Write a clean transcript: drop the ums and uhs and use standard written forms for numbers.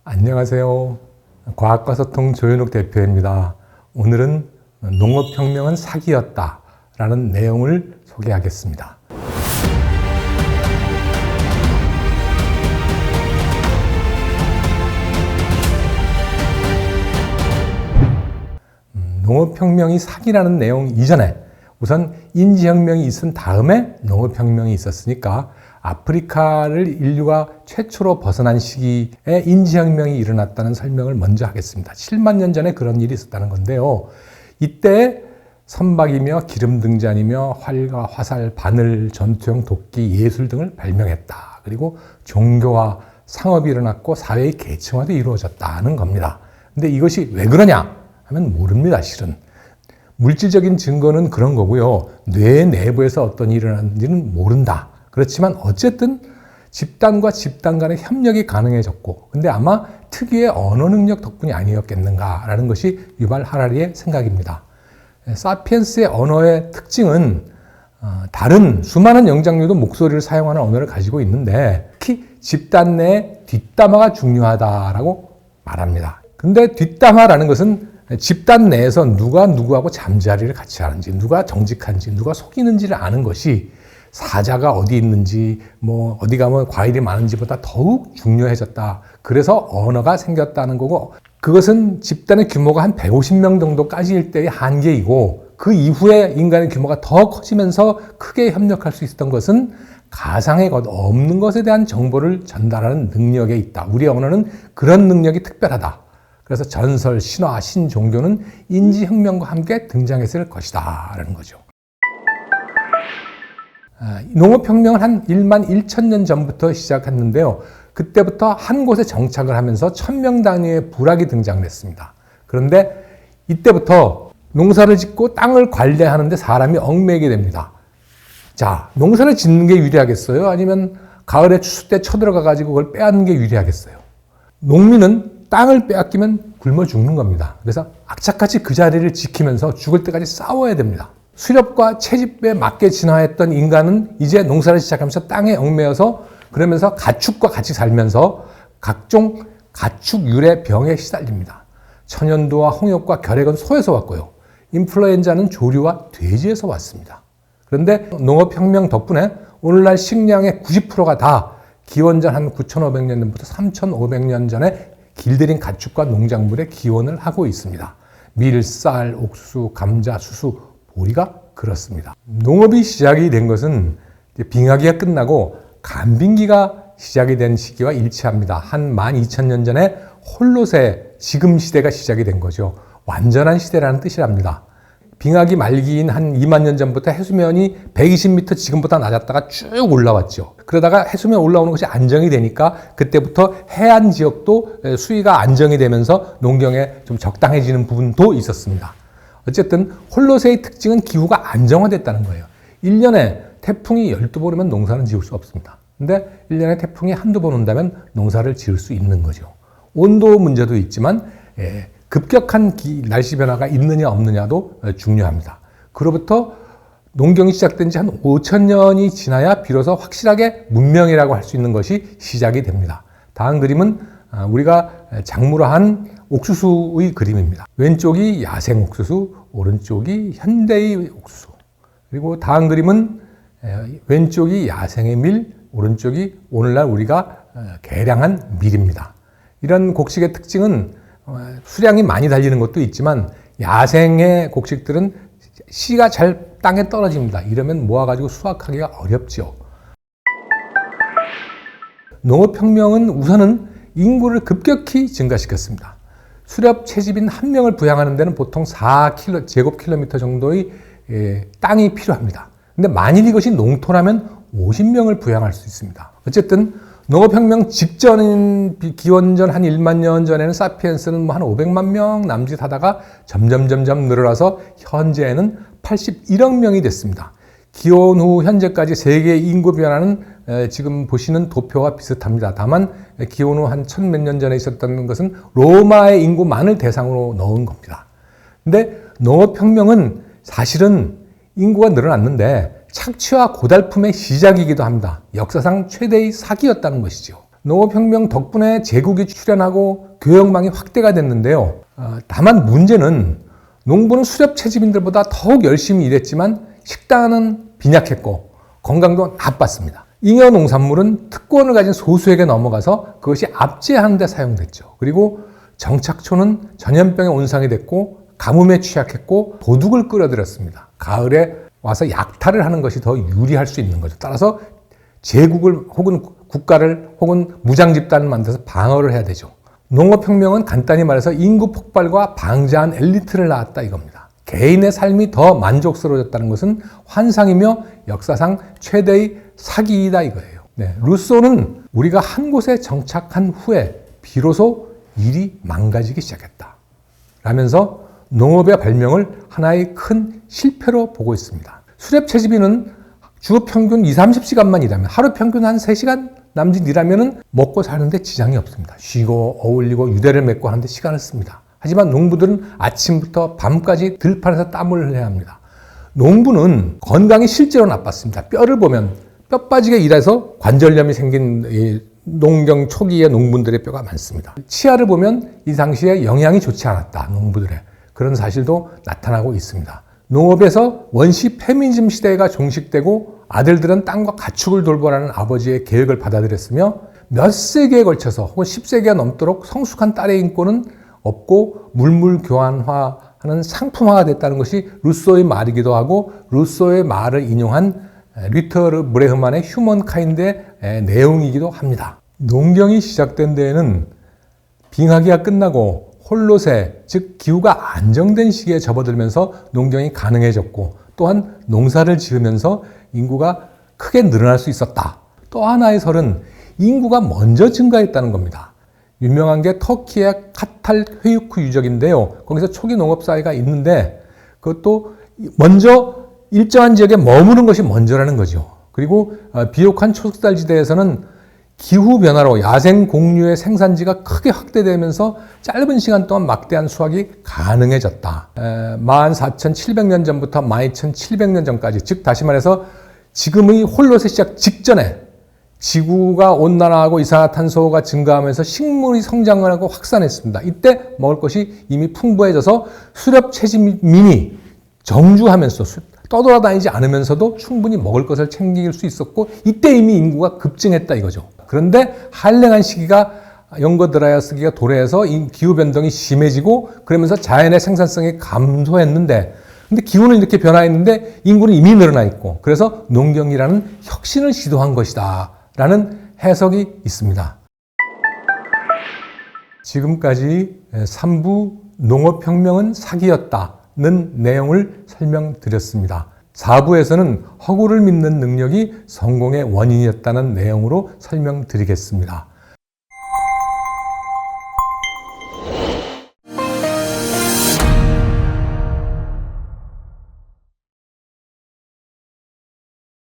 안녕하세요. 과학과 소통 조현욱 대표입니다. 오늘은 농업혁명은 사기였다 라는 내용을 소개하겠습니다. 농업혁명이 사기라는 내용 이전에 우선 인지혁명이 있은 다음에 농업혁명이 있었으니까 아프리카를 인류가 최초로 벗어난 시기에 인지혁명이 일어났다는 설명을 먼저 하겠습니다. 7만 년 전에 그런 일이 있었다는 건데요. 이때 선박이며 기름 등잔이며 활과 화살, 바늘, 전투용 도끼, 예술 등을 발명했다. 그리고 종교와 상업이 일어났고 사회의 계층화도 이루어졌다는 겁니다. 근데 이것이 왜 그러냐 하면 모릅니다, 실은. 물질적인 증거는 그런 거고요. 뇌 내부에서 어떤 일이 일어났는지는 모른다. 그렇지만 어쨌든 집단과 집단 간의 협력이 가능해졌고, 근데 아마 특유의 언어 능력 덕분이 아니었겠는가라는 것이 유발 하라리의 생각입니다. 사피엔스의 언어의 특징은 다른 수많은 영장류도 목소리를 사용하는 언어를 가지고 있는데 특히 집단 내 뒷담화가 중요하다라고 말합니다. 근데 뒷담화라는 것은 집단 내에서 누가 누구하고 잠자리를 같이 하는지, 누가 정직한지, 누가 속이는지를 아는 것이 사자가 어디 있는지, 어디 가면 과일이 많은지보다 더욱 중요해졌다. 그래서 언어가 생겼다는 거고, 그것은 집단의 규모가 한 150명 정도까지일 때의 한계이고, 그 이후에 인간의 규모가 더 커지면서 크게 협력할 수 있었던 것은 가상의 것, 없는 것에 대한 정보를 전달하는 능력에 있다. 우리 언어는 그런 능력이 특별하다. 그래서 전설, 신화, 신종교는 인지혁명과 함께 등장했을 것이다 라는 거죠. 농업혁명은 한 1만 1천 년 전부터 시작했는데요. 그때부터 한 곳에 정착을 하면서 1000명 단위의 부락이 등장을 했습니다. 그런데 이때부터 농사를 짓고 땅을 관리하는데 사람이 얽매이게 됩니다. 자, 농사를 짓는 게 유리하겠어요? 아니면 가을에 추수 때 쳐들어가가지고 그걸 빼앗는 게 유리하겠어요? 농민은 땅을 빼앗기면 굶어 죽는 겁니다. 그래서 악착같이 그 자리를 지키면서 죽을 때까지 싸워야 됩니다. 수렵과 채집에 맞게 진화했던 인간은 이제 농사를 시작하면서 땅에 얽매여서 그러면서 가축과 같이 살면서 각종 가축 유래 병에 시달립니다. 천연두와 홍역과 결핵은 소에서 왔고요. 인플루엔자는 조류와 돼지에서 왔습니다. 그런데 농업혁명 덕분에 오늘날 식량의 90%가 다 기원전 한 9,500년 전부터 3,500년 전에 길들인 가축과 농작물에 기원을 하고 있습니다. 밀, 쌀, 옥수수, 감자, 수수, 보리가 그렇습니다. 농업이 시작이 된 것은 빙하기가 끝나고 간빙기가 시작이 된 시기와 일치합니다. 한 12,000년 전에 홀로세, 지금 시대가 시작이 된 거죠. 완전한 시대라는 뜻이랍니다. 빙하기 말기인 한 2만 년 전부터 해수면이 120m 지금보다 낮았다가 쭉 올라왔죠. 그러다가 해수면 올라오는 것이 안정이 되니까 그때부터 해안 지역도 수위가 안정이 되면서 농경에 좀 적당해지는 부분도 있었습니다. 어쨌든 홀로세의 특징은 기후가 안정화됐다는 거예요. 1년에 태풍이 12번 오면 농사는 지을 수 없습니다. 근데 1년에 태풍이 한두 번 온다면 농사를 지을 수 있는 거죠. 온도 문제도 있지만 급격한 날씨 변화가 있느냐 없느냐도 중요합니다. 그로부터 농경이 시작된 지 한 5,000년이 지나야 비로소 확실하게 문명이라고 할 수 있는 것이 시작이 됩니다. 다음 그림은 우리가 작물화 한 옥수수의 그림입니다. 왼쪽이 야생 옥수수, 오른쪽이 현대의 옥수수. 그리고 다음 그림은 왼쪽이 야생의 밀, 오른쪽이 오늘날 우리가 개량한 밀입니다. 이런 곡식의 특징은 수량이 많이 달리는 것도 있지만 야생의 곡식들은 씨가 잘 땅에 떨어집니다. 이러면 모아가지고 수확하기가 어렵죠. 농업혁명은 우선은 인구를 급격히 증가시켰습니다. 수렵 채집인 한 명을 부양하는 데는 보통 4제곱킬로미터 정도의 땅이 필요합니다. 근데 만일 이것이 농토라면 50명을 부양할 수 있습니다. 어쨌든 농업혁명 직전인 기원전 한 1만 년 전에는 사피엔스는 한 500만 명 남짓 하다가 점점 늘어나서 현재는 81억 명이 됐습니다. 기원 후 현재까지 세계 인구 변화는 지금 보시는 도표와 비슷합니다. 다만 기원 후 한 1000몇 년 전에 있었던 것은 로마의 인구만을 대상으로 넣은 겁니다. 근데 농업혁명은 사실은 인구가 늘어났는데 착취와 고달픔의 시작이기도 합니다. 역사상 최대의 사기였다는 것이죠. 농업혁명 덕분에 제국이 출현하고 교역망이 확대가 됐는데요. 다만 문제는 농부는 수렵 채집인들보다 더욱 열심히 일했지만 식단은 빈약했고 건강도 나빴습니다. 잉여 농산물은 특권을 가진 소수에게 넘어가서 그것이 압제하는 데 사용됐죠. 그리고 정착초는 전염병에 온상이 됐고 가뭄에 취약했고 도둑을 끌어들였습니다. 가을에 와서 약탈을 하는 것이 더 유리할 수 있는 거죠. 따라서 제국을 혹은 국가를 혹은 무장집단을 만들어서 방어를 해야 되죠. 농업혁명은 간단히 말해서 인구 폭발과 방자한 엘리트를 낳았다 이겁니다. 개인의 삶이 더 만족스러워졌다는 것은 환상이며 역사상 최대의 사기이다 이거예요. 루소는 우리가 한 곳에 정착한 후에 비로소 일이 망가지기 시작했다 라면서 농업의 발명을 하나의 큰 실패로 보고 있습니다. 수렵 채집인은 주 평균 20-30시간만 일하면 하루 평균 한 3시간 남짓 일하면 먹고 사는데 지장이 없습니다. 쉬고 어울리고 유대를 맺고 하는데 시간을 씁니다. 하지만 농부들은 아침부터 밤까지 들판에서 땀을 흘려야 합니다. 농부는 건강이 실제로 나빴습니다. 뼈를 보면 뼈 빠지게 일해서 관절염이 생긴 농경 초기의 농부들의 뼈가 많습니다. 치아를 보면 이 당시에 영양이 좋지 않았다. 농부들의 그런 사실도 나타나고 있습니다. 농업에서 원시 페미니즘 시대가 종식되고 아들들은 땅과 가축을 돌보라는 아버지의 계획을 받아들였으며 몇 세기에 걸쳐서 혹은 10세기가 넘도록 성숙한 딸의 인권은 없고 물물 교환화하는 상품화가 됐다는 것이 루소의 말이기도 하고 루소의 말을 인용한 리터르 브레흐만의 휴먼카인드의 내용이기도 합니다. 농경이 시작된 데에는 빙하기가 끝나고 홀로세, 즉 기후가 안정된 시기에 접어들면서 농경이 가능해졌고 또한 농사를 지으면서 인구가 크게 늘어날 수 있었다. 또 하나의 설은 인구가 먼저 증가했다는 겁니다. 유명한 게 터키의 카탈 회유크 유적인데요. 거기서 초기 농업사회가 있는데 그것도 먼저 일정한 지역에 머무는 것이 먼저라는 거죠. 그리고 비옥한 초석달지대에서는 기후변화로 야생 곡류의 생산지가 크게 확대되면서 짧은 시간 동안 막대한 수확이 가능해졌다. 14,700년 전부터 12,700년 전까지, 즉 다시 말해서 지금의 홀로세 시작 직전에 지구가 온난화하고 이산화탄소가 증가하면서 식물이 성장을 하고 확산했습니다. 이때 먹을 것이 이미 풍부해져서 수렵 채집민이 정주하면서 떠돌아다니지 않으면서도 충분히 먹을 것을 챙길 수 있었고 이때 이미 인구가 급증했다 이거죠. 그런데 한랭한 시기가 연거드라이아스기가 도래해서 기후변동이 심해지고 그러면서 자연의 생산성이 감소했는데 근데 기후는 이렇게 변화했는데 인구는 이미 늘어나 있고 그래서 농경이라는 혁신을 시도한 것이다 라는 해석이 있습니다. 지금까지 3부 농업혁명은 사기였다는 내용을 설명드렸습니다. 4부에서는 허구를 믿는 능력이 성공의 원인이었다는 내용으로 설명드리겠습니다.